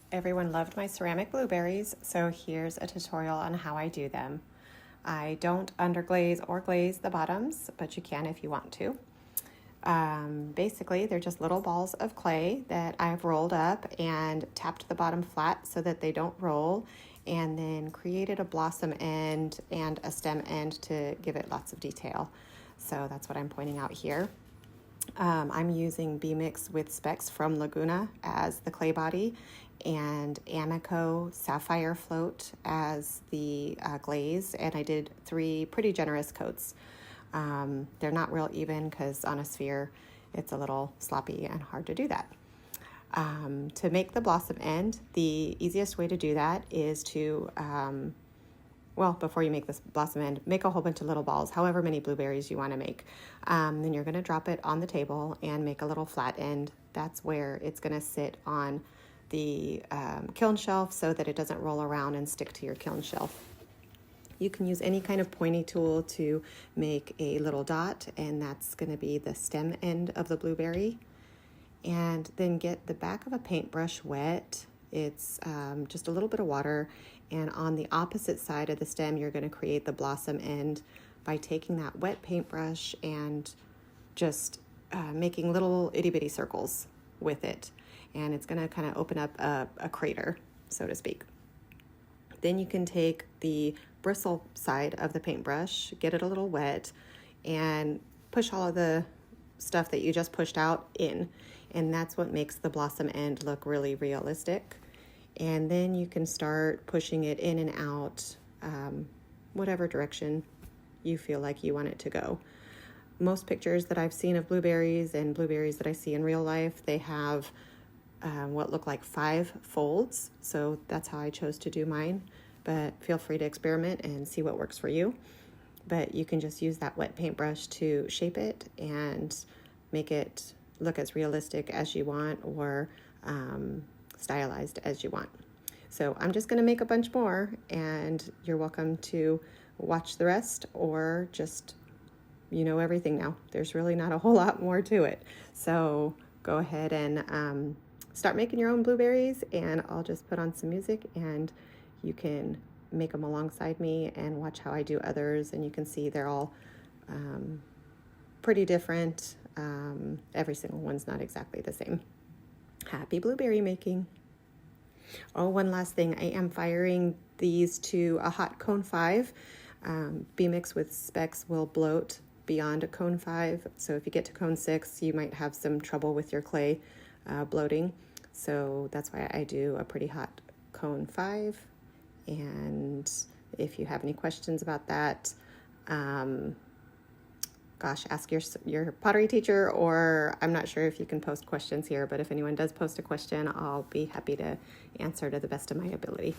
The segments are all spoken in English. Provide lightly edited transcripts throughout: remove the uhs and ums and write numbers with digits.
Everyone loved my ceramic blueberries, so here's a tutorial on how I do them. I don't underglaze or glaze the bottoms, but you can if you want to. Basically, they're just little balls of clay that I've rolled up and tapped the bottom flat so that they don't roll, and then created a blossom end and a stem end to give it lots of detail. So that's what I'm pointing out here. I'm using B-Mix with Specs from Laguna as the clay body and Amico Sapphire Float as the glaze, and I did 3 pretty generous coats. They're not real even because on a sphere it's a little sloppy and hard to do that. To make the blossom end, the easiest way to do that is to before you make this blossom end, make a whole bunch of little balls, however many blueberries you want to make. Then you're going to drop it on the table and make a little flat end. That's where it's going to sit on the kiln shelf so that it doesn't roll around and stick to your kiln shelf. You can use any kind of pointy tool to make a little dot, and that's going to be the stem end of the blueberry. And then get the back of a paintbrush wet. It's just a little bit of water, and on the opposite side of the stem you're going to create the blossom end by taking that wet paintbrush and just making little itty-bitty circles with it, and it's going to kind of open up a crater, so to speak. Then you can take the bristle side of the paintbrush, get it a little wet, and push all of the stuff that you just pushed out in, and that's what makes the blossom end look really realistic. And then you can start pushing it in and out, whatever direction you feel like you want it to go. Most pictures that I've seen of blueberries and blueberries that I see in real life, they have what look like 5 folds, so that's how I chose to do mine, but feel free to experiment and see what works for you. But you can just use that wet paintbrush to shape it and make it look as realistic as you want, or stylized as you want. So I'm just going to make a bunch more, and you're welcome to watch the rest, or just, everything now. There's really not a whole lot more to it. So go ahead and start making your own blueberries, and I'll just put on some music and you can make them alongside me and watch how I do others, and you can see they're all pretty different. Every single one's not exactly the same. Happy blueberry making. Oh, one last thing. I am firing these to a hot cone 5. B-Mix with Specs will bloat beyond a cone 5. So if you get to cone 6, you might have some trouble with your clay bloating. So that's why I do a pretty hot cone 5. And if you have any questions about that, ask your pottery teacher, or I'm not sure if you can post questions here, but if anyone does post a question, I'll be happy to answer to the best of my ability.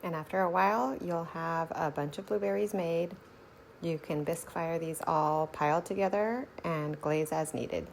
And after a while, you'll have a bunch of blueberries made. You can bisque fire these all piled together and glaze as needed.